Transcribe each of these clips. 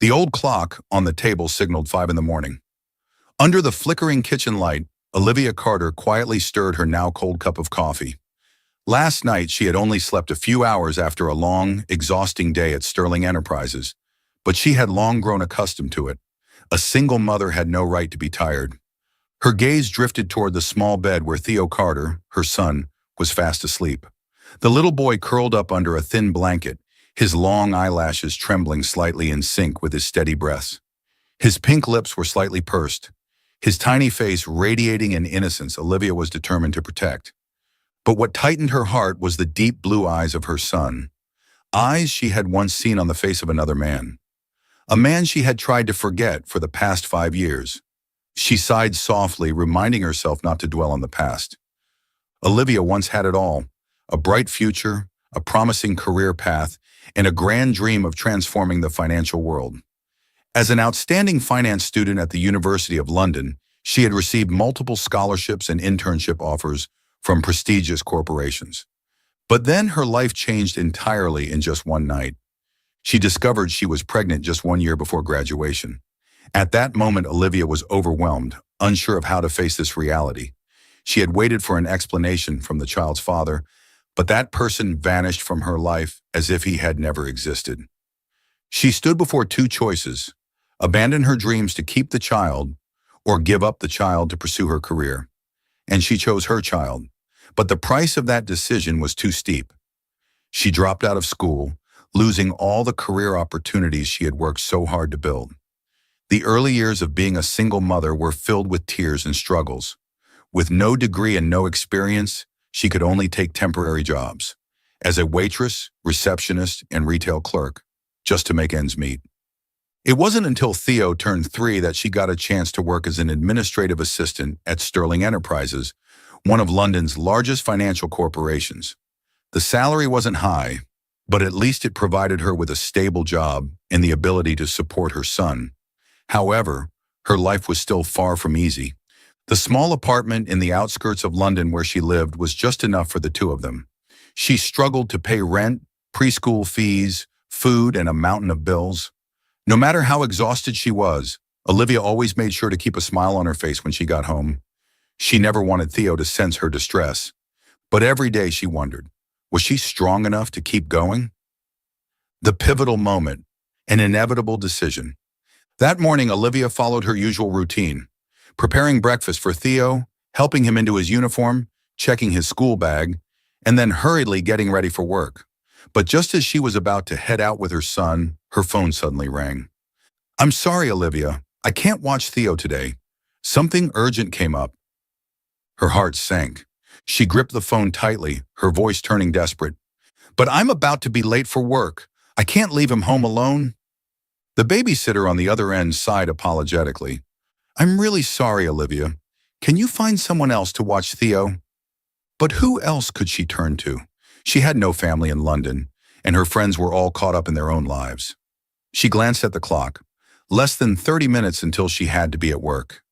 The old clock on the table signaled 5 in the morning. Under the flickering kitchen light, Olivia Carter quietly stirred her now cold cup of coffee. Last night, she had only slept a few hours after a long, exhausting day at Sterling Enterprises, but she had long grown accustomed to it. A single mother had no right to be tired. Her gaze drifted toward the small bed where Theo Carter, her son, was fast asleep. The little boy curled up under a thin blanket, his long eyelashes trembling slightly in sync with his steady breaths. His pink lips were slightly pursed, his tiny face radiating an innocence Olivia was determined to protect. But what tightened her heart was the deep blue eyes of her son, eyes she had once seen on the face of another man. A man she had tried to forget for the past 5 years. She sighed softly, reminding herself not to dwell on the past. Olivia once had it all, a bright future, a promising career path, and a grand dream of transforming the financial world. As an outstanding finance student at the University of London, she had received multiple scholarships and internship offers from prestigious corporations. But then her life changed entirely in just one night. She discovered she was pregnant just 1 year before graduation. At that moment, Olivia was overwhelmed, unsure of how to face this reality. She had waited for an explanation from the child's father, but that person vanished from her life as if he had never existed. She stood before two choices: abandon her dreams to keep the child, or give up the child to pursue her career. And she chose her child. But the price of that decision was too steep. She dropped out of school, losing all the career opportunities she had worked so hard to build. The early years of being a single mother were filled with tears and struggles. With no degree and no experience, she could only take temporary jobs, as a waitress, receptionist, and retail clerk, just to make ends meet. It wasn't until Theo turned 3 that she got a chance to work as an administrative assistant at Sterling Enterprises, one of London's largest financial corporations. The salary wasn't high, but at least it provided her with a stable job and the ability to support her son. However, her life was still far from easy. The small apartment in the outskirts of London where she lived was just enough for the two of them. She struggled to pay rent, preschool fees, food, and a mountain of bills. No matter how exhausted she was, Olivia always made sure to keep a smile on her face when she got home. She never wanted Theo to sense her distress, but every day she wondered, was she strong enough to keep going? The pivotal moment, an inevitable decision. That morning, Olivia followed her usual routine, preparing breakfast for Theo, helping him into his uniform, checking his school bag, and then hurriedly getting ready for work. But just as she was about to head out with her son, her phone suddenly rang. "I'm sorry, Olivia. I can't watch Theo today. Something urgent came up." Her heart sank. She gripped the phone tightly, her voice turning desperate. "But I'm about to be late for work. I can't leave him home alone." The babysitter on the other end sighed apologetically. "I'm really sorry, Olivia. Can you find someone else to watch Theo?" But who else could she turn to? She had no family in London, and her friends were all caught up in their own lives. She glanced at the clock. Less than 30 minutes until she had to be at work.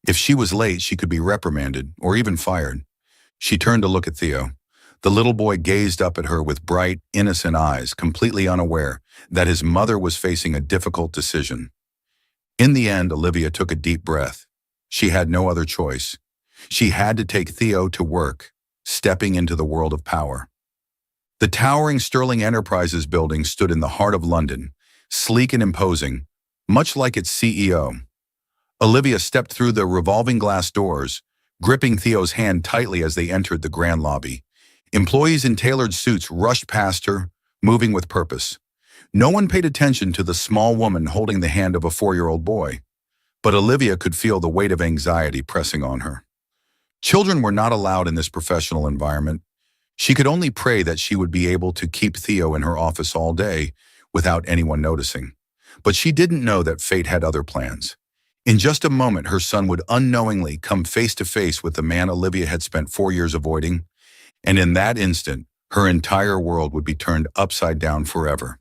If she was late, she could be reprimanded or even fired. She turned to look at Theo. The little boy gazed up at her with bright, innocent eyes, completely unaware that his mother was facing a difficult decision. In the end, Olivia took a deep breath. She had no other choice. She had to take Theo to work, stepping into the world of power. The towering Sterling Enterprises building stood in the heart of London, sleek and imposing, much like its CEO. Olivia stepped through the revolving glass doors, gripping Theo's hand tightly as they entered the grand lobby. Employees in tailored suits rushed past her, moving with purpose. No one paid attention to the small woman holding the hand of a 4-year-old boy, but Olivia could feel the weight of anxiety pressing on her. Children were not allowed in this professional environment. She could only pray that she would be able to keep Theo in her office all day without anyone noticing. But she didn't know that fate had other plans. In just a moment, her son would unknowingly come face to face with the man Olivia had spent 4 years avoiding, and in that instant, her entire world would be turned upside down forever.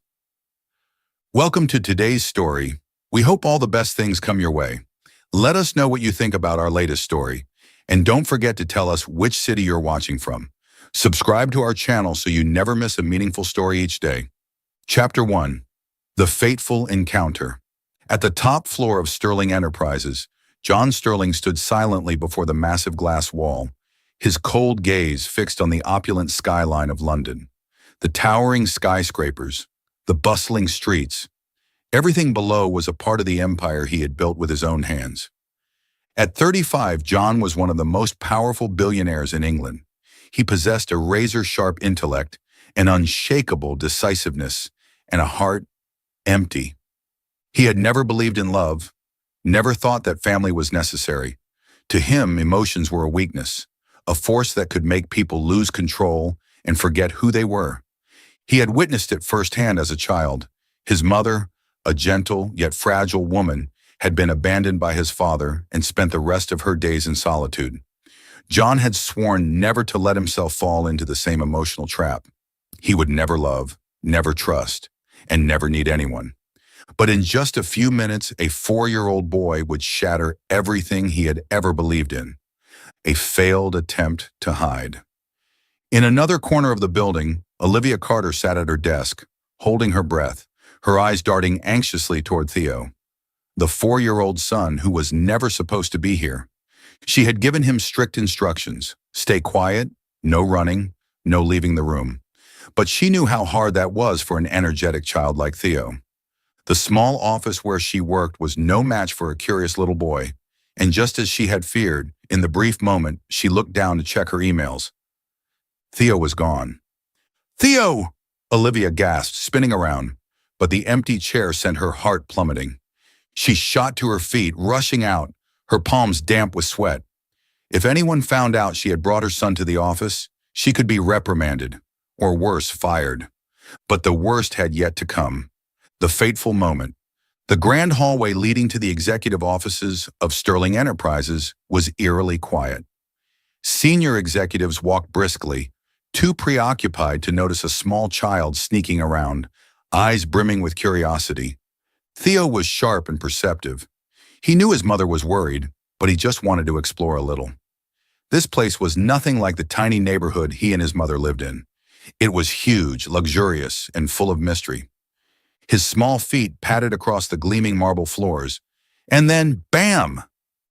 Welcome to today's story. We hope all the best things come your way. Let us know what you think about our latest story, and don't forget to tell us which city you're watching from. Subscribe to our channel so you never miss a meaningful story each day. Chapter 1. The Fateful Encounter. At the top floor of Sterling Enterprises, John Sterling stood silently before the massive glass wall, his cold gaze fixed on the opulent skyline of London. The towering skyscrapers, the bustling streets, everything below was a part of the empire he had built with his own hands. At 35, John was one of the most powerful billionaires in England. He possessed a razor-sharp intellect, an unshakable decisiveness, and a heart empty. He had never believed in love, never thought that family was necessary. To him, emotions were a weakness, a force that could make people lose control and forget who they were. He had witnessed it firsthand as a child. His mother, a gentle yet fragile woman, had been abandoned by his father and spent the rest of her days in solitude. John had sworn never to let himself fall into the same emotional trap. He would never love, never trust, and never need anyone. But in just a few minutes, a 4-year-old boy would shatter everything he had ever believed in. A failed attempt to hide. In another corner of the building, Olivia Carter sat at her desk, holding her breath, her eyes darting anxiously toward Theo, the 4-year-old son who was never supposed to be here. She had given him strict instructions: stay quiet, no running, no leaving the room. But she knew how hard that was for an energetic child like Theo. The small office where she worked was no match for a curious little boy, and just as she had feared, in the brief moment, she looked down to check her emails. Theo was gone. "Theo!" Olivia gasped, spinning around, but the empty chair sent her heart plummeting. She shot to her feet, rushing out, her palms damp with sweat. If anyone found out she had brought her son to the office, she could be reprimanded, or worse, fired. But the worst had yet to come. The fateful moment. The grand hallway leading to the executive offices of Sterling Enterprises was eerily quiet. Senior executives walked briskly, too preoccupied to notice a small child sneaking around, eyes brimming with curiosity. Theo was sharp and perceptive. He knew his mother was worried, but he just wanted to explore a little. This place was nothing like the tiny neighborhood he and his mother lived in. It was huge, luxurious, and full of mystery. His small feet patted across the gleaming marble floors, and then, bam!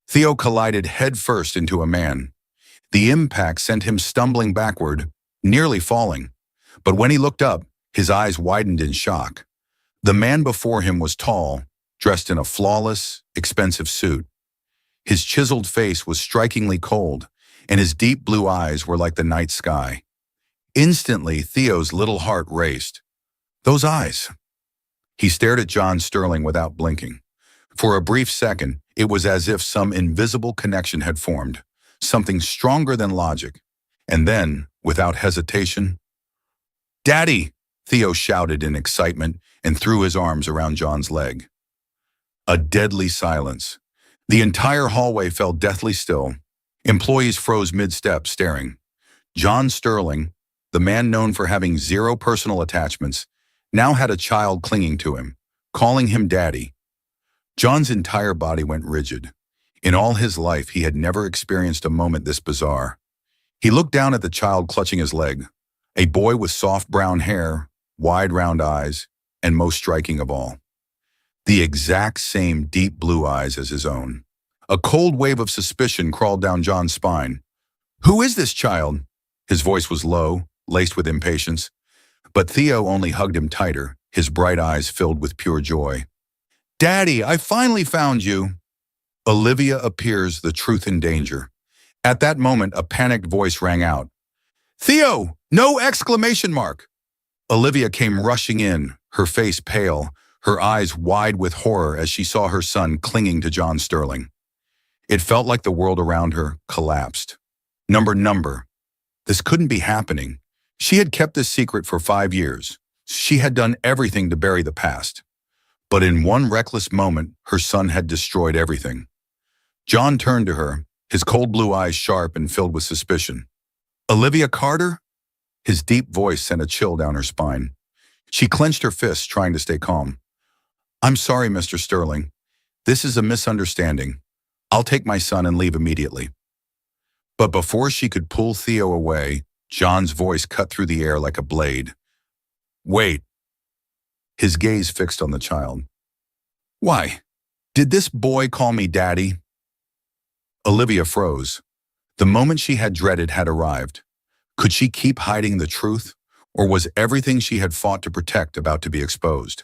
Theo collided headfirst into a man. The impact sent him stumbling backward, nearly falling. But when he looked up, his eyes widened in shock. The man before him was tall, dressed in a flawless, expensive suit. His chiseled face was strikingly cold, and his deep blue eyes were like the night sky. Instantly, Theo's little heart raced. Those eyes. He stared at John Sterling without blinking. For a brief second, it was as if some invisible connection had formed, something stronger than logic. And then, without hesitation, "Daddy!" Theo shouted in excitement and threw his arms around John's leg. A deadly silence. The entire hallway fell deathly still. Employees froze mid-step, staring. John Sterling, the man known for having zero personal attachments, now had a child clinging to him, calling him Daddy. John's entire body went rigid. In all his life, he had never experienced a moment this bizarre. He looked down at the child clutching his leg, a boy with soft brown hair, wide round eyes, and most striking of all, the exact same deep blue eyes as his own. A cold wave of suspicion crawled down John's spine. "Who is this child?" His voice was low, laced with impatience. But Theo only hugged him tighter, his bright eyes filled with pure joy. "Daddy, I finally found you." Olivia appears the truth in danger. At that moment, a panicked voice rang out. "Theo, no exclamation mark!" Olivia came rushing in, her face pale, her eyes wide with horror as she saw her son clinging to John Sterling. It felt like the world around her collapsed. Number. This couldn't be happening. She had kept this secret for 5 years. She had done everything to bury the past. But in one reckless moment, her son had destroyed everything. John turned to her, his cold blue eyes sharp and filled with suspicion. "Olivia Carter?" His deep voice sent a chill down her spine. She clenched her fists, trying to stay calm. "I'm sorry, Mr. Sterling. This is a misunderstanding. I'll take my son and leave immediately." But before she could pull Theo away, John's voice cut through the air like a blade. "Wait." His gaze fixed on the child. "Why? Did this boy call me daddy? Olivia froze. The moment she had dreaded had arrived. Could she keep hiding the truth, or was everything she had fought to protect about to be exposed?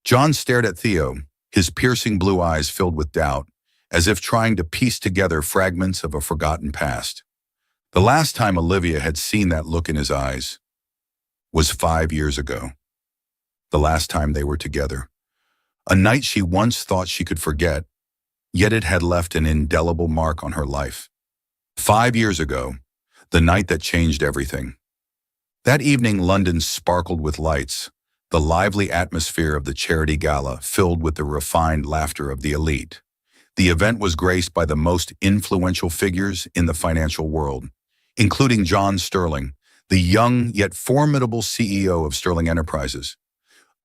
John stared at Theo, his piercing blue eyes filled with doubt, as if trying to piece together fragments of a forgotten past. The last time Olivia had seen that look in his eyes was 5 years ago. The last time they were together. A night she once thought she could forget, yet it had left an indelible mark on her life. 5 years ago, the night that changed everything. That evening, London sparkled with lights, the lively atmosphere of the charity gala filled with the refined laughter of the elite. The event was graced by the most influential figures in the financial world, including John Sterling, the young yet formidable CEO of Sterling Enterprises.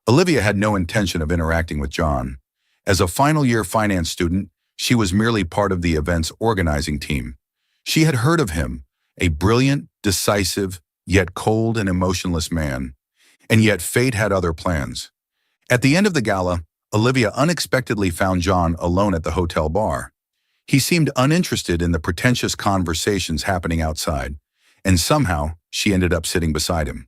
Olivia had no intention of interacting with John. As a final-year finance student, she was merely part of the event's organizing team. She had heard of him, a brilliant, decisive, yet cold and emotionless man. And yet fate had other plans. At the end of the gala, Olivia unexpectedly found John alone at the hotel bar. He seemed uninterested in the pretentious conversations happening outside, and somehow she ended up sitting beside him.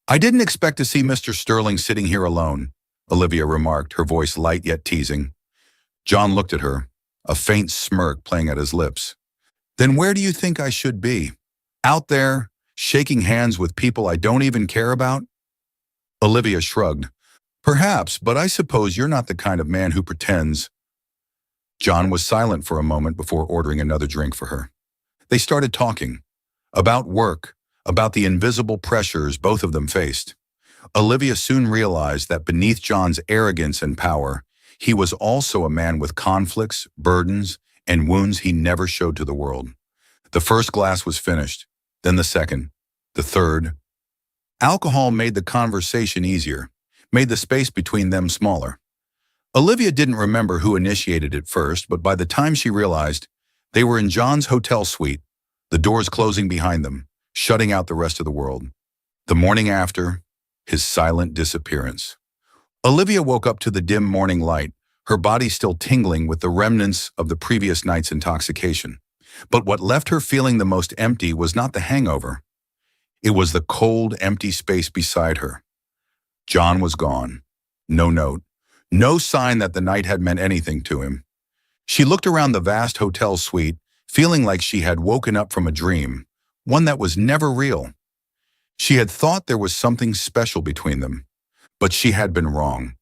"I didn't expect to see Mr. Sterling sitting here alone," Olivia remarked, her voice light yet teasing. John looked at her, a faint smirk playing at his lips. "Then where do you think I should be? Out there, shaking hands with people I don't even care about?" Olivia shrugged. "Perhaps, but I suppose you're not the kind of man who pretends." John was silent for a moment before ordering another drink for her. They started talking. About work, about the invisible pressures both of them faced. Olivia soon realized that beneath John's arrogance and power, he was also a man with conflicts, burdens, and wounds he never showed to the world. The first glass was finished, then the second, the third. Alcohol made the conversation easier, made the space between them smaller. Olivia didn't remember who initiated it first, but by the time she realized, they were in John's hotel suite, the doors closing behind them, shutting out the rest of the world. The morning after, his silent disappearance. Olivia woke up to the dim morning light, her body still tingling with the remnants of the previous night's intoxication. But what left her feeling the most empty was not the hangover. It was the cold, empty space beside her. John was gone. No note. No sign that the night had meant anything to him. She looked around the vast hotel suite, feeling like she had woken up from a dream, one that was never real. She had thought there was something special between them, but she had been wrong.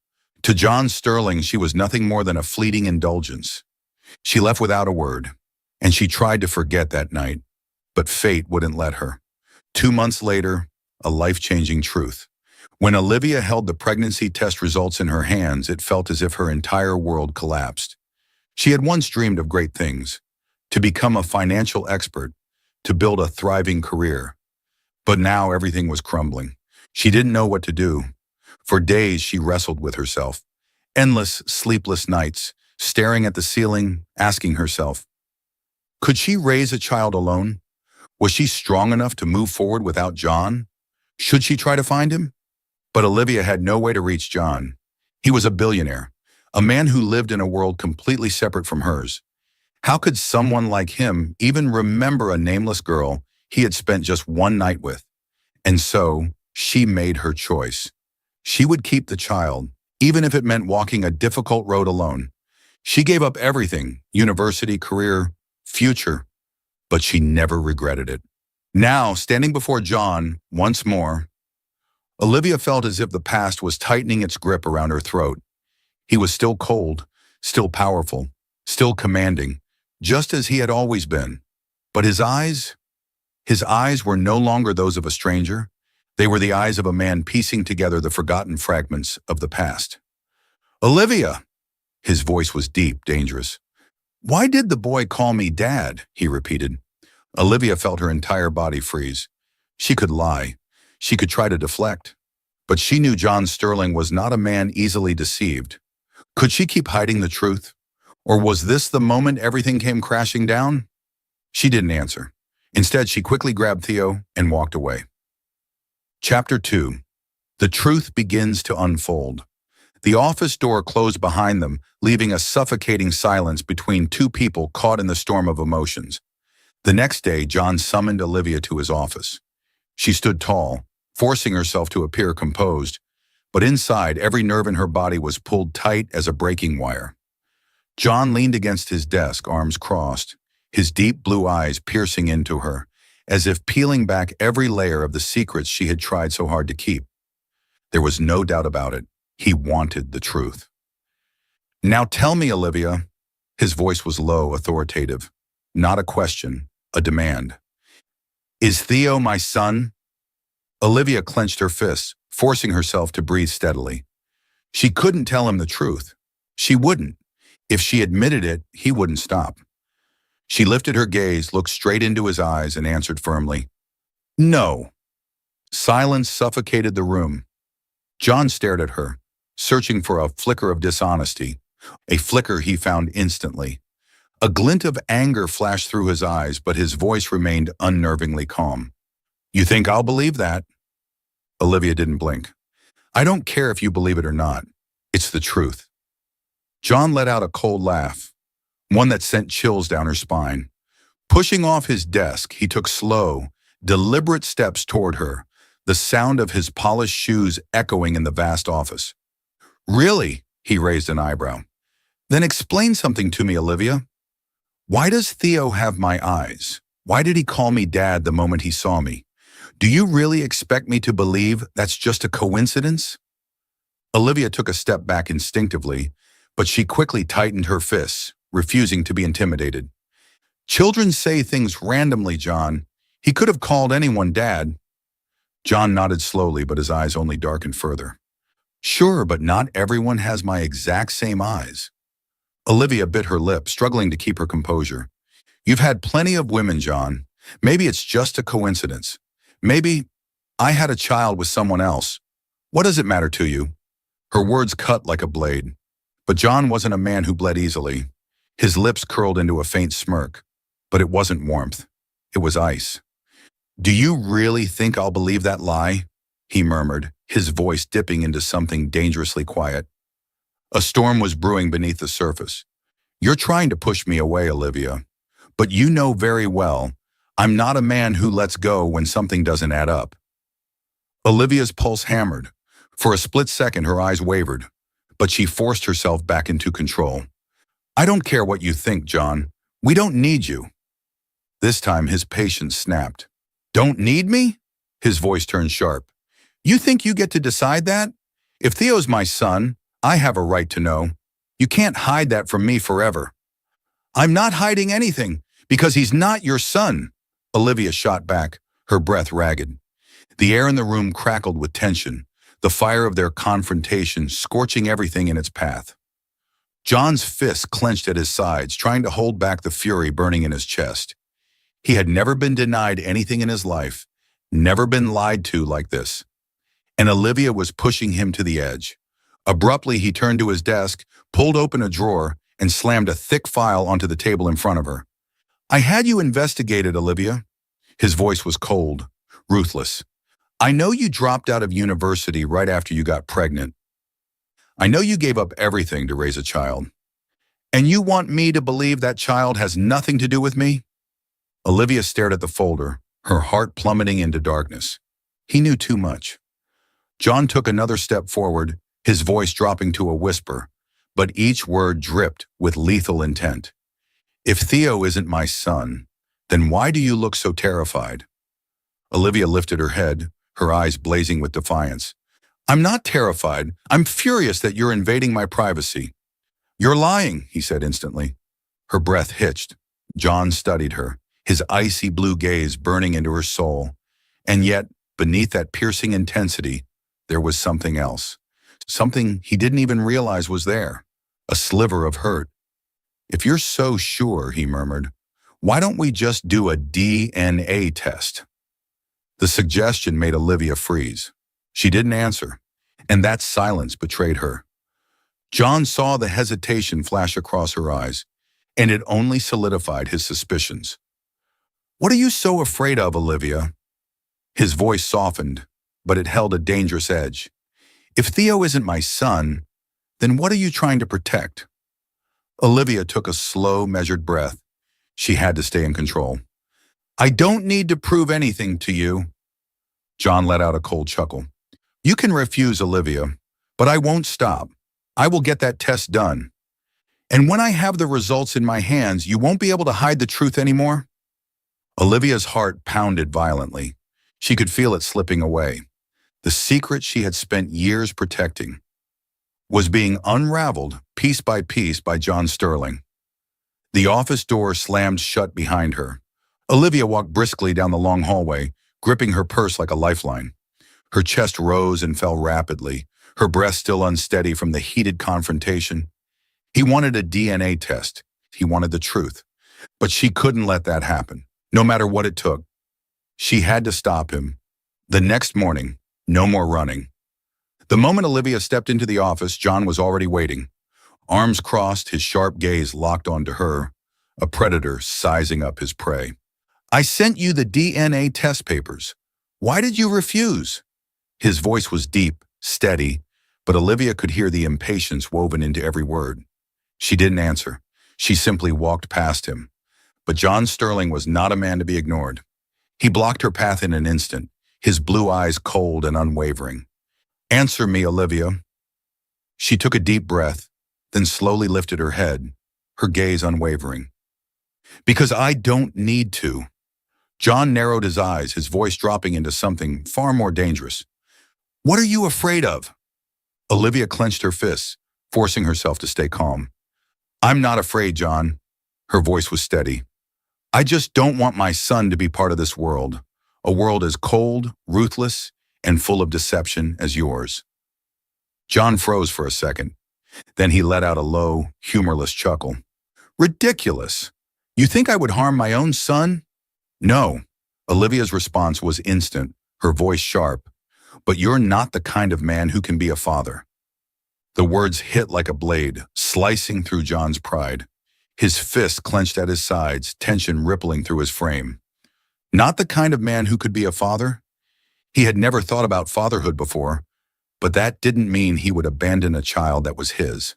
To John Sterling, she was nothing more than a fleeting indulgence. She left without a word, and she tried to forget that night, but fate wouldn't let her. 2 months later, a life-changing truth. When Olivia held the pregnancy test results in her hands, it felt as if her entire world collapsed. She had once dreamed of great things, to become a financial expert, to build a thriving career. But now everything was crumbling. She didn't know what to do. For days she wrestled with herself. Endless, sleepless nights, staring at the ceiling, asking herself, could she raise a child alone? Was she strong enough to move forward without John? Should she try to find him? But Olivia had no way to reach John. He was a billionaire, a man who lived in a world completely separate from hers. How could someone like him even remember a nameless girl he had spent just one night with? And so, she made her choice. She would keep the child, even if it meant walking a difficult road alone. She gave up everything, university, career, future, but she never regretted it. Now, standing before John, once more, Olivia felt as if the past was tightening its grip around her throat. He was still cold, still powerful, still commanding, just as he had always been. But his eyes were no longer those of a stranger. They were the eyes of a man piecing together the forgotten fragments of the past. "Olivia!" His voice was deep, dangerous. "Why did the boy call me Dad?" he repeated. Olivia felt her entire body freeze. She could lie. She could try to deflect. But she knew John Sterling was not a man easily deceived. Could she keep hiding the truth? Or was this the moment everything came crashing down? She didn't answer. Instead, she quickly grabbed Theo and walked away. Chapter 2. The truth begins to unfold. The office door closed behind them, leaving a suffocating silence between two people caught in the storm of emotions. The next day, John summoned Olivia to his office. She stood tall, forcing herself to appear composed, but inside, every nerve in her body was pulled tight as a breaking wire. John leaned against his desk, arms crossed, his deep blue eyes piercing into her, as if peeling back every layer of the secrets she had tried so hard to keep. There was no doubt about it. He wanted the truth. "Now tell me, Olivia." His voice was low, authoritative. Not a question, a demand. "Is Theo my son?" Olivia clenched her fists, forcing herself to breathe steadily. She couldn't tell him the truth. She wouldn't. If she admitted it, he wouldn't stop. She lifted her gaze, looked straight into his eyes, and answered firmly, "No." Silence suffocated the room. John stared at her, searching for a flicker of dishonesty, a flicker he found instantly. A glint of anger flashed through his eyes, but his voice remained unnervingly calm. "You think I'll believe that?" Olivia didn't blink. "I don't care if you believe it or not. It's the truth." John let out a cold laugh, one that sent chills down her spine. Pushing off his desk, he took slow, deliberate steps toward her, the sound of his polished shoes echoing in the vast office. "Really?" He raised an eyebrow. "Then explain something to me, Olivia. Why does Theo have my eyes? Why did he call me Dad the moment he saw me? Do you really expect me to believe that's just a coincidence?" Olivia took a step back instinctively, but she quickly tightened her fists, refusing to be intimidated. "Children say things randomly, John. He could have called anyone Dad." John nodded slowly, but his eyes only darkened further. "Sure, but not everyone has my exact same eyes." Olivia bit her lip, struggling to keep her composure. "You've had plenty of women, John. Maybe it's just a coincidence. Maybe I had a child with someone else. What does it matter to you?" Her words cut like a blade. But John wasn't a man who bled easily. His lips curled into a faint smirk. But it wasn't warmth. It was ice. "Do you really think I'll believe that lie?" he murmured, his voice dipping into something dangerously quiet. A storm was brewing beneath the surface. "You're trying to push me away, Olivia. But you know very well, I'm not a man who lets go when something doesn't add up." Olivia's pulse hammered. For a split second, her eyes wavered, but she forced herself back into control. "I don't care what you think, John. We don't need you." This time, his patience snapped. "Don't need me?" His voice turned sharp. "You think you get to decide that? If Theo's my son, I have a right to know. You can't hide that from me forever." "I'm not hiding anything, because he's not your son." Olivia shot back, her breath ragged. The air in the room crackled with tension, the fire of their confrontation scorching everything in its path. John's fists clenched at his sides, trying to hold back the fury burning in his chest. He had never been denied anything in his life, never been lied to like this. And Olivia was pushing him to the edge. Abruptly, he turned to his desk, pulled open a drawer, and slammed a thick file onto the table in front of her. "I had you investigated, Olivia." His voice was cold, ruthless. "I know you dropped out of university right after you got pregnant. I know you gave up everything to raise a child. And you want me to believe that child has nothing to do with me?" Olivia stared at the folder, her heart plummeting into darkness. He knew too much. John took another step forward, his voice dropping to a whisper, but each word dripped with lethal intent. "If Theo isn't my son, then why do you look so terrified?" Olivia lifted her head, her eyes blazing with defiance. "I'm not terrified. I'm furious that you're invading my privacy." "You're lying," he said instantly. Her breath hitched. John studied her, his icy blue gaze burning into her soul. And yet, beneath that piercing intensity, there was something else. Something he didn't even realize was there. A sliver of hurt. "If you're so sure," he murmured, "why don't we just do a DNA test?" The suggestion made Olivia freeze. She didn't answer, and that silence betrayed her. John saw the hesitation flash across her eyes, and it only solidified his suspicions. "What are you so afraid of, Olivia?" His voice softened, but it held a dangerous edge. "If Theo isn't my son, Then what are you trying to protect? Olivia took a slow, measured breath. She had to stay in control. I don't need to prove anything to you. John let out a cold chuckle. You can refuse, Olivia, but I won't stop. I will get that test done. And when I have the results in my hands, you won't be able to hide the truth anymore? Olivia's heart pounded violently. She could feel it slipping away. The secret she had spent years protecting was being unraveled piece by John Sterling. The office door slammed shut behind her. Olivia walked briskly down the long hallway, gripping her purse like a lifeline. Her chest rose and fell rapidly, her breath still unsteady from the heated confrontation. He wanted a DNA test. He wanted the truth. But she couldn't let that happen, no matter what it took. She had to stop him. The next morning, no more running. The moment Olivia stepped into the office, John was already waiting. Arms crossed, his sharp gaze locked onto her, a predator sizing up his prey. I sent you the DNA test papers. Why did you refuse? His voice was deep, steady, but Olivia could hear the impatience woven into every word. She didn't answer. She simply walked past him. But John Sterling was not a man to be ignored. He blocked her path in an instant, his blue eyes cold and unwavering. Answer me, Olivia. She took a deep breath, then slowly lifted her head, her gaze unwavering. Because I don't need to. John narrowed his eyes, his voice dropping into something far more dangerous. What are you afraid of? Olivia clenched her fists, forcing herself to stay calm. I'm not afraid, John. Her voice was steady. I just don't want my son to be part of this world, a world as cold, ruthless, and full of deception as yours. John froze for a second. Then he let out a low, humorless chuckle. Ridiculous. You think I would harm my own son? No. Olivia's response was instant, her voice sharp. But you're not the kind of man who can be a father. The words hit like a blade, slicing through John's pride. His fists clenched at his sides, tension rippling through his frame. Not the kind of man who could be a father? He had never thought about fatherhood before, but that didn't mean he would abandon a child that was his.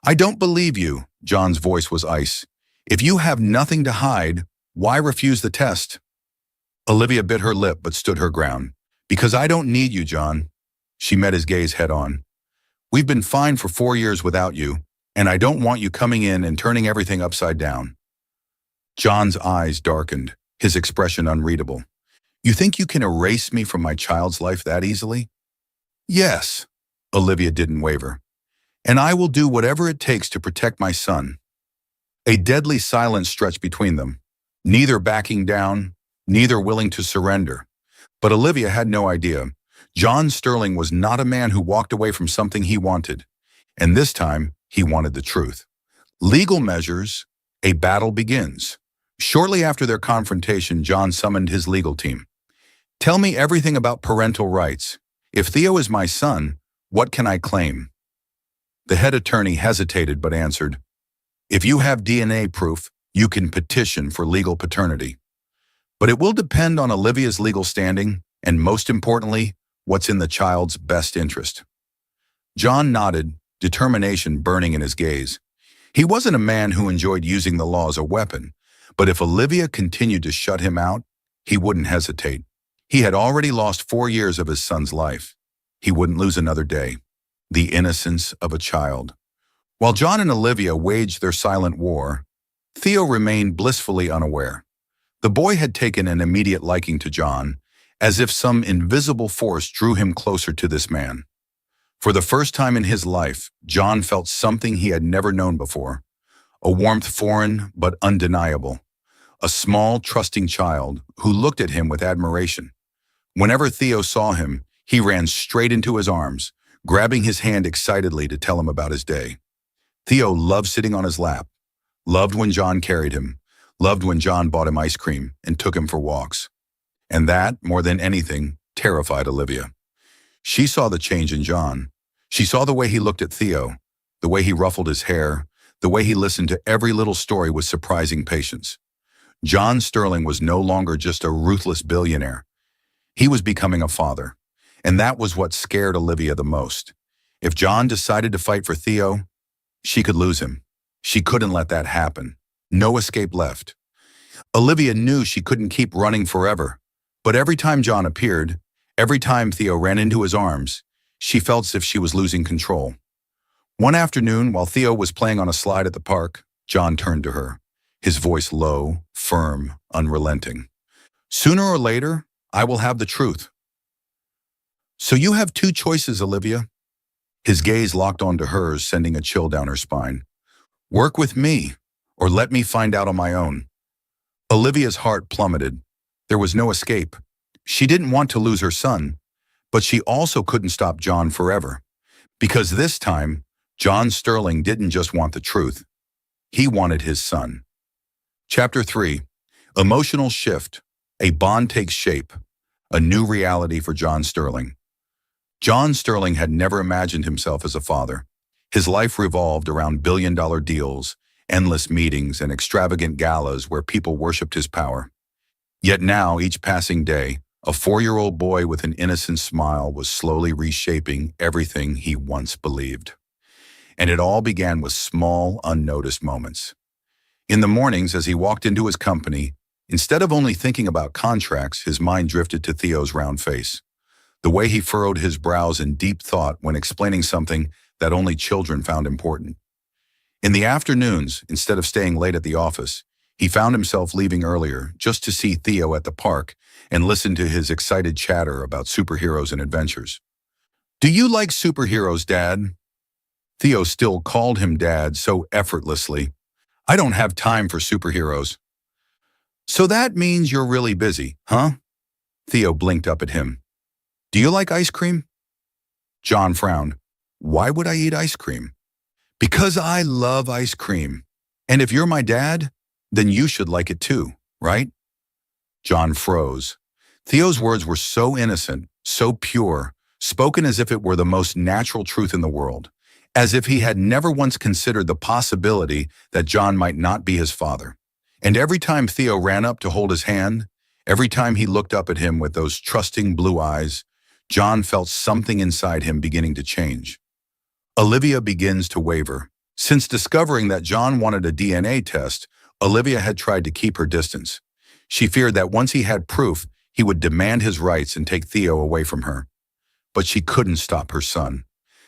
I don't believe you, John's voice was ice. If you have nothing to hide, why refuse the test? Olivia bit her lip but stood her ground. Because I don't need you, John. She met his gaze head on. We've been fine for 4 years without you, and I don't want you coming in and turning everything upside down. John's eyes darkened, his expression unreadable. You think you can erase me from my child's life that easily? Yes, Olivia didn't waver. And I will do whatever it takes to protect my son. A deadly silence stretched between them, neither backing down, neither willing to surrender. But Olivia had no idea. John Sterling was not a man who walked away from something he wanted. And this time, he wanted the truth. Legal measures, a battle begins. Shortly after their confrontation, John summoned his legal team. Tell me everything about parental rights. If Theo is my son, what can I claim? The head attorney hesitated but answered, If you have DNA proof, you can petition for legal paternity. But it will depend on Olivia's legal standing, and most importantly, what's in the child's best interest. John nodded, determination burning in his gaze. He wasn't a man who enjoyed using the law as a weapon, but if Olivia continued to shut him out, he wouldn't hesitate. He had already lost 4 years of his son's life. He wouldn't lose another day. The innocence of a child. While John and Olivia waged their silent war, Theo remained blissfully unaware. The boy had taken an immediate liking to John, as if some invisible force drew him closer to this man. For the first time in his life, John felt something he had never known before, a warmth foreign but undeniable, a small, trusting child who looked at him with admiration. Whenever Theo saw him, he ran straight into his arms, grabbing his hand excitedly to tell him about his day. Theo loved sitting on his lap, loved when John carried him, loved when John bought him ice cream and took him for walks. And that, more than anything, terrified Olivia. She saw the change in John. She saw the way he looked at Theo, the way he ruffled his hair, the way he listened to every little story with surprising patience. John Sterling was no longer just a ruthless billionaire. He was becoming a father, and that was what scared Olivia the most. If John decided to fight for Theo, she could lose him. She couldn't let that happen. No escape left. Olivia knew she couldn't keep running forever, but every time John appeared, every time Theo ran into his arms, she felt as if she was losing control. One afternoon, while Theo was playing on a slide at the park, John turned to her, his voice low, firm, unrelenting. "Sooner or later, I will have the truth. So you have two choices, Olivia." His gaze locked onto hers, sending a chill down her spine. "Work with me, or let me find out on my own." Olivia's heart plummeted. There was no escape. She didn't want to lose her son, but she also couldn't stop John forever. Because this time, John Sterling didn't just want the truth. He wanted his son. Chapter 3. Emotional Shift. A bond takes shape. A new reality for John Sterling. John Sterling had never imagined himself as a father. His life revolved around billion-dollar deals, endless meetings, and extravagant galas where people worshipped his power. Yet now, each passing day, a 4-year-old boy with an innocent smile was slowly reshaping everything he once believed. And it all began with small, unnoticed moments. In the mornings, as he walked into his company, instead of only thinking about contracts, his mind drifted to Theo's round face. The way he furrowed his brows in deep thought when explaining something that only children found important. In the afternoons, instead of staying late at the office, he found himself leaving earlier just to see Theo at the park and listen to his excited chatter about superheroes and adventures. "Do you like superheroes, Dad?" Theo still called him Dad so effortlessly. "I don't have time for superheroes." "So that means you're really busy, huh?" Theo blinked up at him. "Do you like ice cream?" John frowned. "Why would I eat ice cream?" "Because I love ice cream. And if you're my dad, then you should like it too, right?" John froze. Theo's words were so innocent, so pure, spoken as if it were the most natural truth in the world, as if he had never once considered the possibility that John might not be his father. And every time Theo ran up to hold his hand, every time he looked up at him with those trusting blue eyes, John felt something inside him beginning to change. Olivia begins to waver. Since discovering that John wanted a DNA test, Olivia had tried to keep her distance. She feared that once he had proof, he would demand his rights and take Theo away from her. But she couldn't stop her son.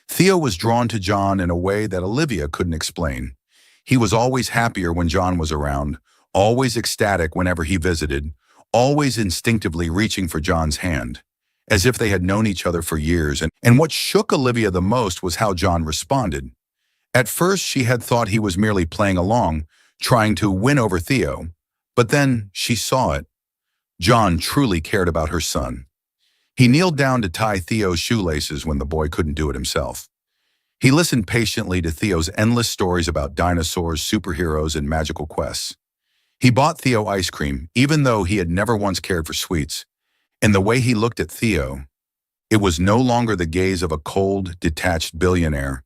Theo was drawn to John in a way that Olivia couldn't explain. He was always happier when John was around, always ecstatic whenever he visited, always instinctively reaching for John's hand, as if they had known each other for years. And what shook Olivia the most was how John responded. At first, she had thought he was merely playing along, trying to win over Theo, but then she saw it. John truly cared about her son. He kneeled down to tie Theo's shoelaces when the boy couldn't do it himself. He listened patiently to Theo's endless stories about dinosaurs, superheroes, and magical quests. He bought Theo ice cream, even though he had never once cared for sweets. And the way he looked at Theo, it was no longer the gaze of a cold, detached billionaire.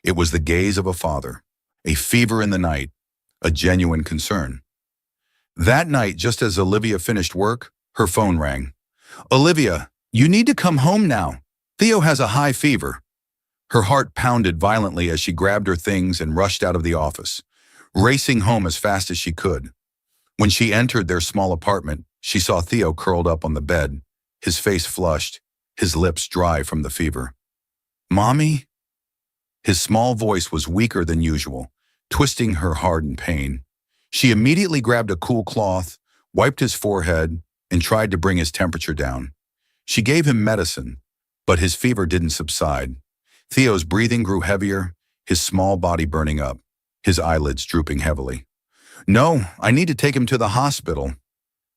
It was the gaze of a father, a fever in the night, a genuine concern. That night, just as Olivia finished work, her phone rang. "Olivia, you need to come home now. Theo has a high fever." Her heart pounded violently as she grabbed her things and rushed out of the office, racing home as fast as she could. When she entered their small apartment, she saw Theo curled up on the bed, his face flushed, his lips dry from the fever. "Mommy?" His small voice was weaker than usual, twisting her heart in pain. She immediately grabbed a cool cloth, wiped his forehead, and tried to bring his temperature down. She gave him medicine, but his fever didn't subside. Theo's breathing grew heavier, his small body burning up, his eyelids drooping heavily. "No, I need to take him to the hospital."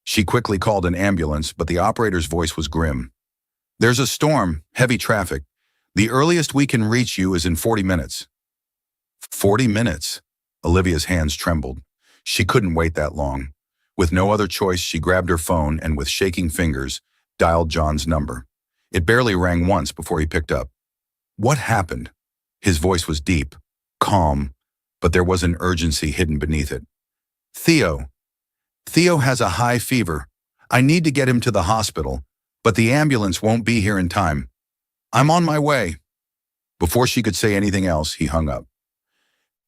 She quickly called an ambulance, but the operator's voice was grim. "There's a storm, heavy traffic. The earliest we can reach you is in 40 minutes. 40 minutes? Olivia's hands trembled. She couldn't wait that long. With no other choice, she grabbed her phone and with shaking fingers, dialed John's number. It barely rang once before he picked up. "What happened?" His voice was deep, calm, but there was an urgency hidden beneath it. "Theo. Theo has a high fever. I need to get him to the hospital, but the ambulance won't be here in time. I'm on my way." Before she could say anything else, he hung up.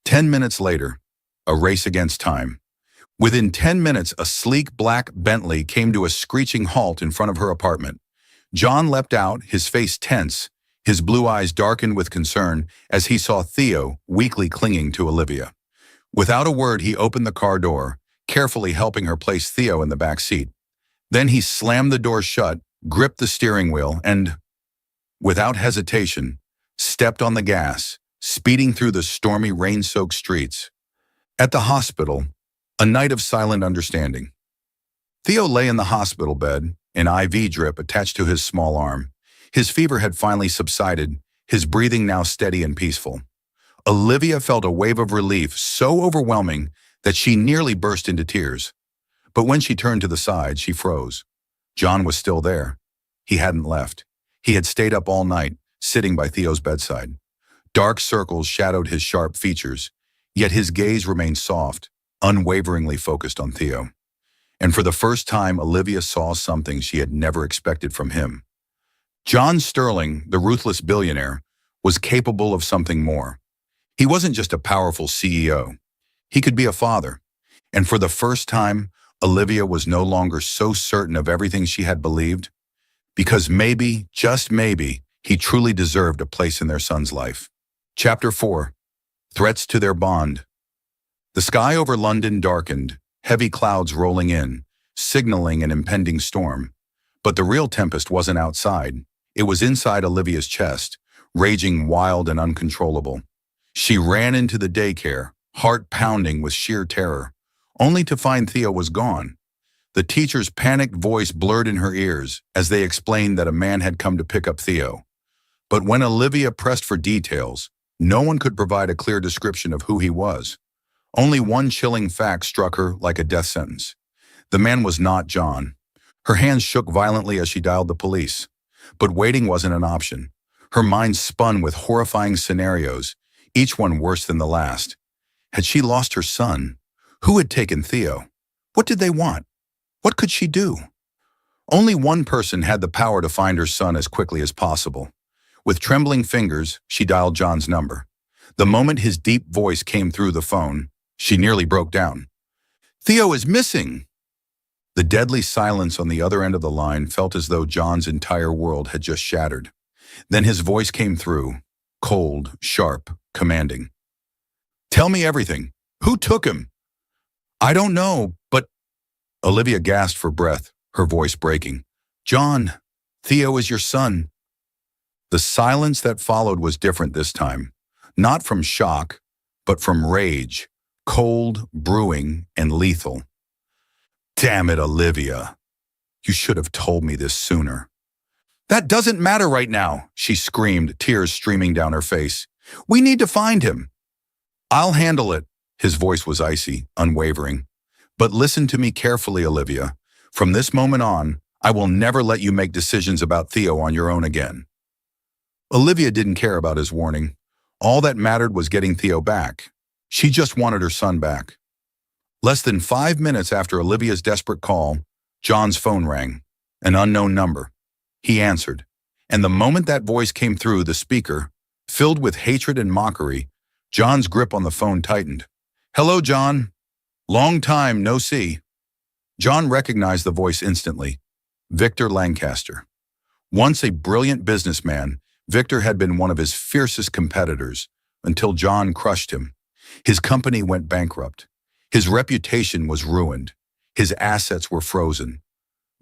10 minutes later, a race against time. Within 10 minutes, a sleek black Bentley came to a screeching halt in front of her apartment. John leapt out, his face tense, his blue eyes darkened with concern as he saw Theo weakly clinging to Olivia. Without a word, he opened the car door, carefully helping her place Theo in the back seat. Then he slammed the door shut, gripped the steering wheel, and, without hesitation, stepped on the gas, speeding through the stormy, rain-soaked streets. At the hospital, a night of silent understanding. Theo lay in the hospital bed, an IV drip attached to his small arm. His fever had finally subsided, his breathing now steady and peaceful. Olivia felt a wave of relief so overwhelming that she nearly burst into tears. But when she turned to the side, she froze. John was still there. He hadn't left. He had stayed up all night, sitting by Theo's bedside. Dark circles shadowed his sharp features, yet his gaze remained soft, unwaveringly focused on Theo. And for the first time, Olivia saw something she had never expected from him. John Sterling, the ruthless billionaire, was capable of something more. He wasn't just a powerful CEO. He could be a father. And for the first time, Olivia was no longer so certain of everything she had believed, because maybe, just maybe, he truly deserved a place in their son's life. Chapter 4. Threats to their bond. The sky over London darkened, heavy clouds rolling in, signaling an impending storm. But the real tempest wasn't outside. It was inside Olivia's chest, raging wild and uncontrollable. She ran into the daycare, heart pounding with sheer terror, only to find Theo was gone. The teacher's panicked voice blurred in her ears as they explained that a man had come to pick up Theo. But when Olivia pressed for details, no one could provide a clear description of who he was. Only one chilling fact struck her like a death sentence. The man was not John. Her hands shook violently as she dialed the police. But waiting wasn't an option. Her mind spun with horrifying scenarios, each one worse than the last. Had she lost her son? Who had taken Theo? What did they want? What could she do? Only one person had the power to find her son as quickly as possible. With trembling fingers, she dialed John's number. The moment his deep voice came through the phone, she nearly broke down. "Theo is missing!" The deadly silence on the other end of the line felt as though John's entire world had just shattered. Then his voice came through, cold, sharp, commanding. "Tell me everything. Who took him?" "I don't know, but—" Olivia gasped for breath, her voice breaking. "John, Theo is your son." The silence that followed was different this time, not from shock, but from rage, cold, brewing, and lethal. "Damn it, Olivia. You should have told me this sooner." "That doesn't matter right now," she screamed, tears streaming down her face. "We need to find him." "I'll handle it." His voice was icy, unwavering. "But listen to me carefully, Olivia. From this moment on, I will never let you make decisions about Theo on your own again." Olivia didn't care about his warning. All that mattered was getting Theo back. She just wanted her son back. Less than 5 minutes after Olivia's desperate call, John's phone rang, an unknown number. He answered, and the moment that voice came through the speaker, filled with hatred and mockery, John's grip on the phone tightened. "Hello, John. Long time, no see." John recognized the voice instantly. Victor Lancaster. Once a brilliant businessman, Victor had been one of his fiercest competitors until John crushed him. His company went bankrupt. His reputation was ruined. His assets were frozen.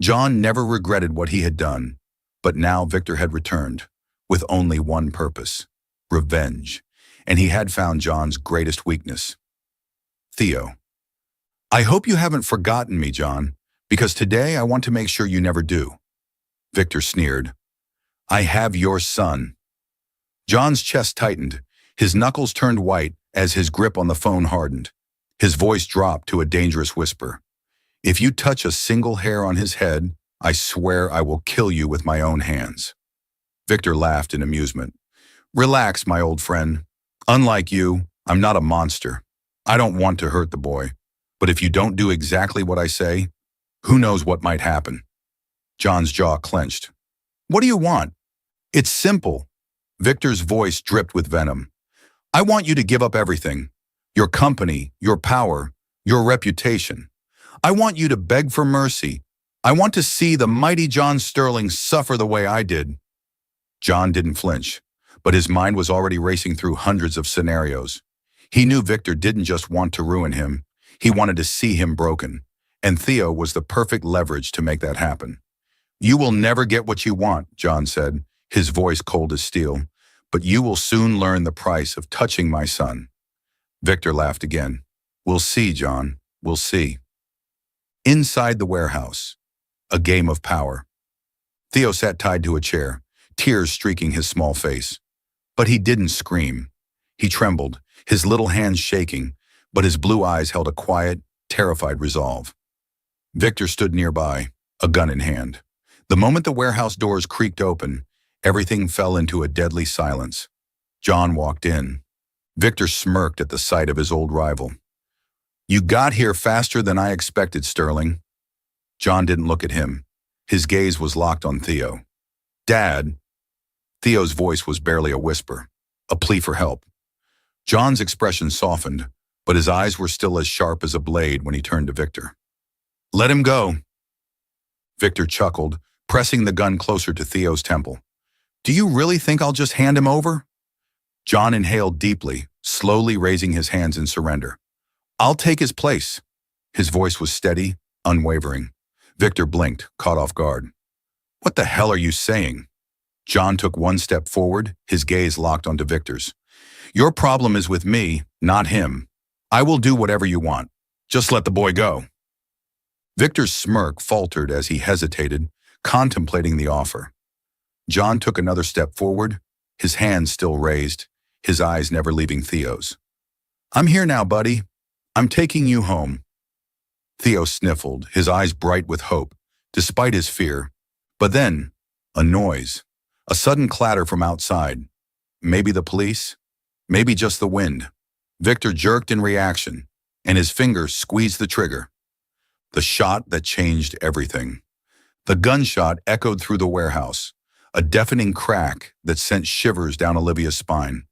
John never regretted what he had done, but now Victor had returned with only one purpose: revenge. And he had found John's greatest weakness: Theo. "I hope you haven't forgotten me, John, because today I want to make sure you never do." Victor sneered. "I have your son." John's chest tightened. His knuckles turned white as his grip on the phone hardened. His voice dropped to a dangerous whisper. "If you touch a single hair on his head, I swear I will kill you with my own hands." Victor laughed in amusement. "Relax, my old friend. Unlike you, I'm not a monster. I don't want to hurt the boy. But if you don't do exactly what I say, who knows what might happen?" John's jaw clenched. "What do you want?" "It's simple. Victor's voice dripped with venom. I want you to give up everything. Your company, your power, your reputation. I want you to beg for mercy. I want to see the mighty John Sterling suffer the way I did. John didn't flinch, but his mind was already racing through hundreds of scenarios. He knew Victor didn't just want to ruin him, he wanted to see him broken, and Theo was the perfect leverage to make that happen. You will never get what you want, John said, his voice cold as steel, but you will soon learn the price of touching my son. Victor laughed again. We'll see, John, we'll see. Inside the warehouse, a game of power. Theo sat tied to a chair, tears streaking his small face. But he didn't scream. He trembled, his little hands shaking, but his blue eyes held a quiet, terrified resolve. Victor stood nearby, a gun in hand. The moment the warehouse doors creaked open, everything fell into a deadly silence. John walked in. Victor smirked at the sight of his old rival. You got here faster than I expected, Sterling. John didn't look at him. His gaze was locked on Theo. Dad. Theo's voice was barely a whisper, a plea for help. John's expression softened, but his eyes were still as sharp as a blade when he turned to Victor. Let him go. Victor chuckled, pressing the gun closer to Theo's temple. Do you really think I'll just hand him over? John inhaled deeply, slowly raising his hands in surrender. I'll take his place. His voice was steady, unwavering. Victor blinked, caught off guard. What the hell are you saying? John took one step forward, his gaze locked onto Victor's. Your problem is with me, not him. I will do whatever you want. Just let the boy go. Victor's smirk faltered as he hesitated, contemplating the offer. John took another step forward, his hands still raised, his eyes never leaving Theo's. I'm here now, buddy. I'm taking you home. Theo sniffled, his eyes bright with hope, despite his fear. But then, a noise, a sudden clatter from outside. Maybe the police, maybe just the wind. Victor jerked in reaction, and his fingers squeezed the trigger. The shot that changed everything. The gunshot echoed through the warehouse, a deafening crack that sent shivers down Olivia's spine.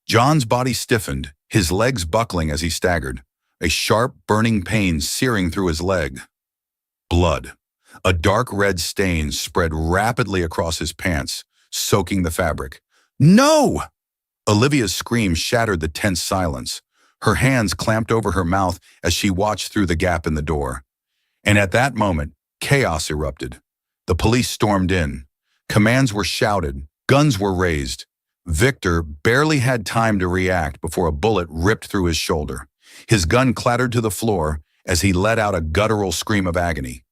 John's body stiffened, his legs buckling as he staggered, a sharp, burning pain searing through his leg. Blood. A dark red stain spread rapidly across his pants, soaking the fabric. No! Olivia's scream shattered the tense silence. Her hands clamped over her mouth as she watched through the gap in the door. And at that moment, chaos erupted. The police stormed in. Commands were shouted. Guns were raised. Victor barely had time to react before a bullet ripped through his shoulder. His gun clattered to the floor as he let out a guttural scream of agony.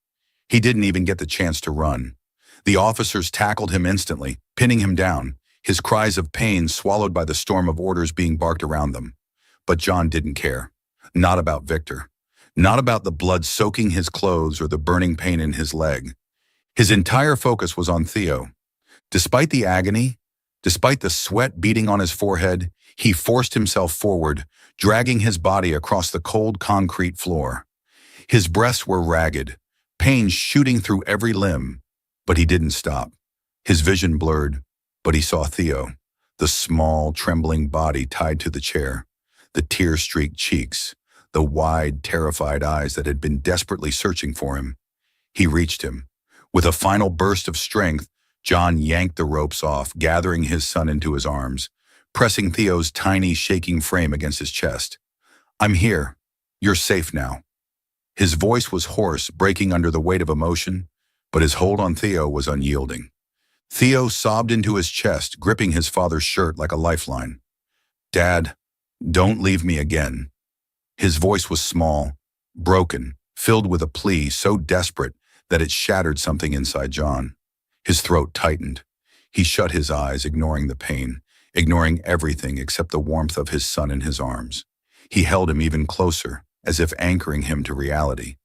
He didn't even get the chance to run. The officers tackled him instantly, pinning him down, his cries of pain swallowed by the storm of orders being barked around them. But John didn't care. Not about Victor. Not about the blood soaking his clothes or the burning pain in his leg. His entire focus was on Theo. Despite the agony, despite the sweat beating on his forehead, he forced himself forward, dragging his body across the cold concrete floor. His breaths were ragged, pain shooting through every limb, but he didn't stop. His vision blurred, but he saw Theo, the small, trembling body tied to the chair, the tear-streaked cheeks, the wide, terrified eyes that had been desperately searching for him. He reached him. With a final burst of strength, John yanked the ropes off, gathering his son into his arms, pressing Theo's tiny, shaking frame against his chest. I'm here. You're safe now. His voice was hoarse, breaking under the weight of emotion, but his hold on Theo was unyielding. Theo sobbed into his chest, gripping his father's shirt like a lifeline. Dad, don't leave me again. His voice was small, broken, filled with a plea so desperate that it shattered something inside John. His throat tightened. He shut his eyes, ignoring the pain, ignoring everything except the warmth of his son in his arms. He held him even closer, as if anchoring him to reality.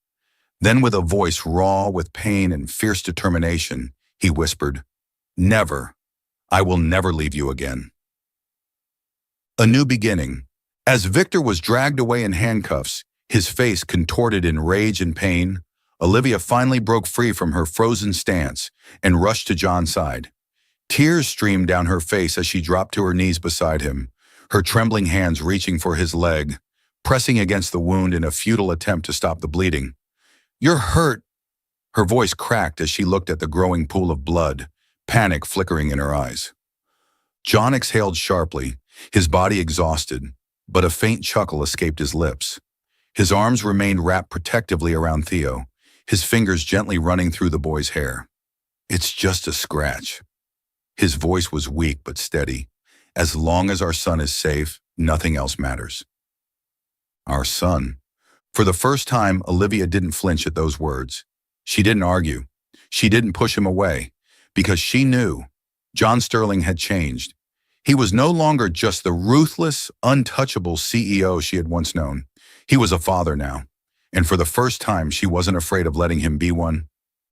Then, with a voice raw with pain and fierce determination, he whispered, Never. I will never leave you again. A new beginning. As Victor was dragged away in handcuffs, his face contorted in rage and pain, Olivia finally broke free from her frozen stance and rushed to John's side. Tears streamed down her face as she dropped to her knees beside him, her trembling hands reaching for his leg, pressing against the wound in a futile attempt to stop the bleeding. "You're hurt." Her voice cracked as she looked at the growing pool of blood, panic flickering in her eyes. John exhaled sharply, his body exhausted, but a faint chuckle escaped his lips. His arms remained wrapped protectively around Theo, his fingers gently running through the boy's hair. "It's just a scratch." His voice was weak but steady. "As long as our son is safe, nothing else matters." Our son. For the first time, Olivia didn't flinch at those words. She didn't argue. She didn't push him away, because she knew John Sterling had changed. He was no longer just the ruthless, untouchable CEO she had once known. He was a father now, and for the first time, she wasn't afraid of letting him be one.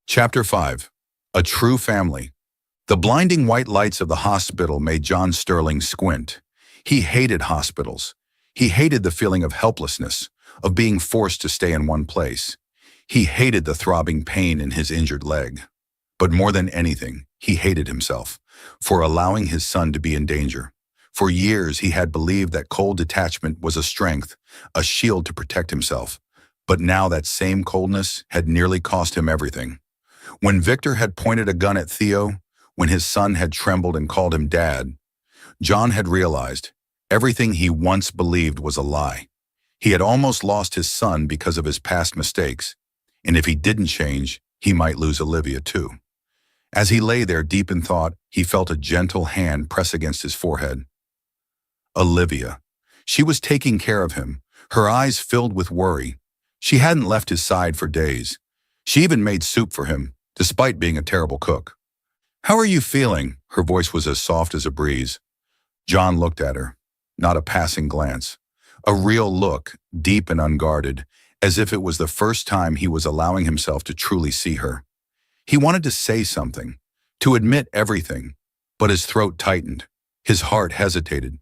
Chapter 5. A True Family. The blinding white lights of the hospital made John Sterling squint. He hated hospitals. He hated the feeling of helplessness, of being forced to stay in one place. He hated the throbbing pain in his injured leg. But more than anything, he hated himself for allowing his son to be in danger. For years, he had believed that cold detachment was a strength, a shield to protect himself. But now that same coldness had nearly cost him everything. When Victor had pointed a gun at Theo, when his son had trembled and called him dad, John had realized everything he once believed was a lie. He had almost lost his son because of his past mistakes, and if he didn't change, he might lose Olivia too. As he lay there deep in thought, he felt a gentle hand press against his forehead. Olivia. She was taking care of him, her eyes filled with worry. She hadn't left his side for days. She even made soup for him, despite being a terrible cook. "How are you feeling?" Her voice was as soft as a breeze. John looked at her, not a passing glance. A real look, deep and unguarded, as if it was the first time he was allowing himself to truly see her. He wanted to say something, to admit everything, but his throat tightened, his heart hesitated.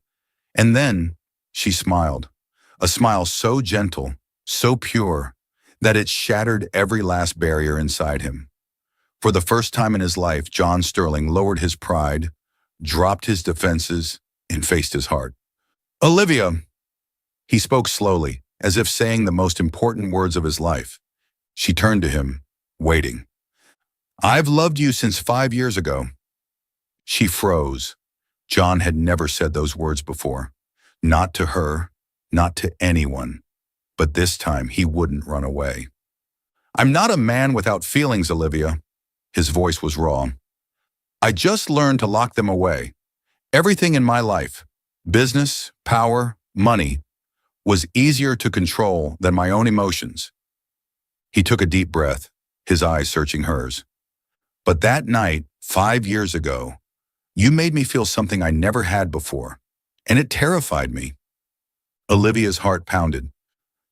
And then she smiled, a smile so gentle, so pure, that it shattered every last barrier inside him. For the first time in his life, John Sterling lowered his pride, dropped his defenses, and faced his heart. "Olivia." He spoke slowly, as if saying the most important words of his life. She turned to him, waiting. "I've loved you since 5 years ago." She froze. John had never said those words before. Not to her, not to anyone. But this time he wouldn't run away. "I'm not a man without feelings, Olivia." His voice was raw. "I just learned to lock them away. Everything in my life, business, power, money, was easier to control than my own emotions." He took a deep breath, his eyes searching hers. "But that night, 5 years ago, you made me feel something I never had before, and it terrified me." Olivia's heart pounded.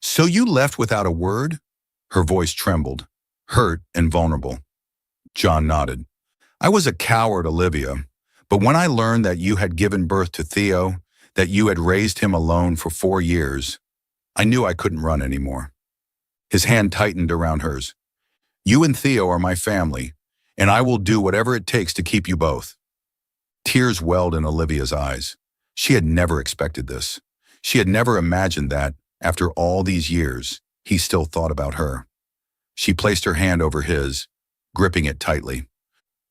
"So you left without a word?" Her voice trembled, hurt and vulnerable. John nodded. "I was a coward, Olivia, but when I learned that you had given birth to Theo, that you had raised him alone for 4 years, I knew I couldn't run anymore." His hand tightened around hers. "You and Theo are my family, and I will do whatever it takes to keep you both." Tears welled in Olivia's eyes. She had never expected this. She had never imagined that, after all these years, he still thought about her. She placed her hand over his, gripping it tightly.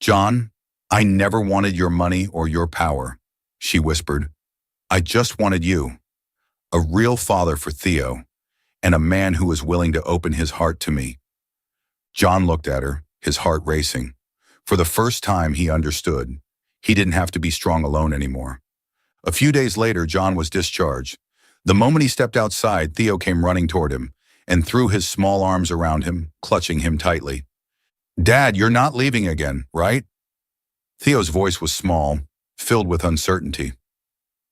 "John, I never wanted your money or your power," she whispered. "I just wanted you, a real father for Theo, and a man who was willing to open his heart to me." John looked at her, his heart racing. For the first time, he understood. He didn't have to be strong alone anymore. A few days later, John was discharged. The moment he stepped outside, Theo came running toward him and threw his small arms around him, clutching him tightly. "Dad, you're not leaving again, right?" Theo's voice was small, filled with uncertainty.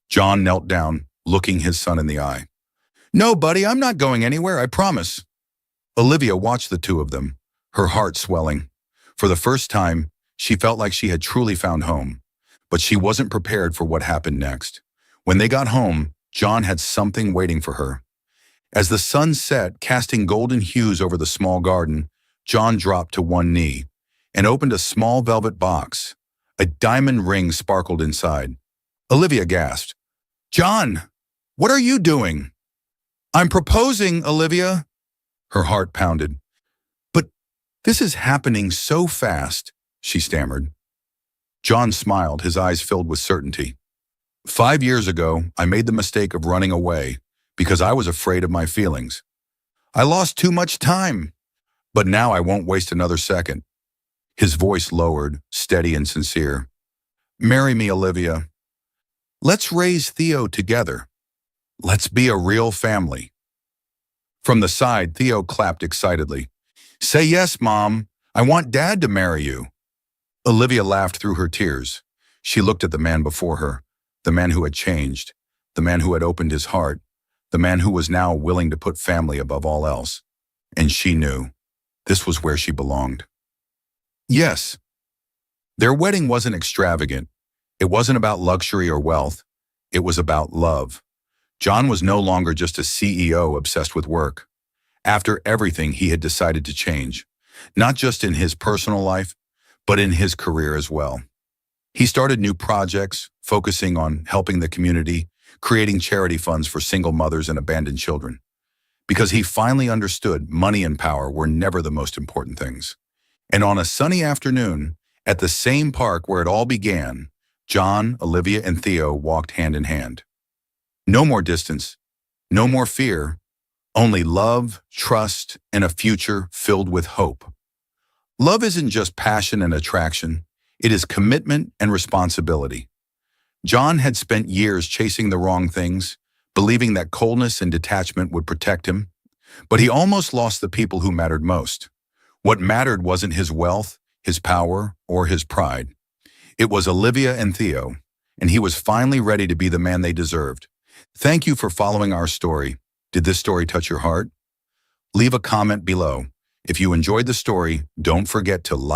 John knelt down, looking his son in the eye. "No, buddy, I'm not going anywhere, I promise." Olivia watched the two of them, her heart swelling. For the first time, she felt like she had truly found home. But she wasn't prepared for what happened next. When they got home, John had something waiting for her. As the sun set, casting golden hues over the small garden, John dropped to one knee and opened a small velvet box, A diamond ring sparkled inside. Olivia gasped. "John, what are you doing?" "I'm proposing, Olivia." Her heart pounded. "But this is happening so fast," she stammered. John smiled, his eyes filled with certainty. "5 years ago, I made the mistake of running away because I was afraid of my feelings. I lost too much time, but now I won't waste another second." His voice lowered, steady and sincere. "Marry me, Olivia. Let's raise Theo together. Let's be a real family." From the side, Theo clapped excitedly. "Say yes, Mom. I want Dad to marry you." Olivia laughed through her tears. She looked at the man before her, the man who had changed, the man who had opened his heart, the man who was now willing to put family above all else. And she knew this was where she belonged. Yes, their wedding wasn't extravagant. It wasn't about luxury or wealth. It was about love. John was no longer just a CEO obsessed with work. After everything, he had decided to change, not just in his personal life, but in his career as well. He started new projects, focusing on helping the community, creating charity funds for single mothers and abandoned children. Because he finally understood money and power were never the most important things. And on a sunny afternoon, at the same park where it all began, John, Olivia, and Theo walked hand in hand. No more distance, no more fear, only love, trust, and a future filled with hope. Love isn't just passion and attraction, it is commitment and responsibility. John had spent years chasing the wrong things, believing that coldness and detachment would protect him, but he almost lost the people who mattered most. What mattered wasn't his wealth, his power, or his pride. It was Olivia and Theo, and he was finally ready to be the man they deserved. Thank you for following our story. Did this story touch your heart? Leave a comment below. If you enjoyed the story, don't forget to like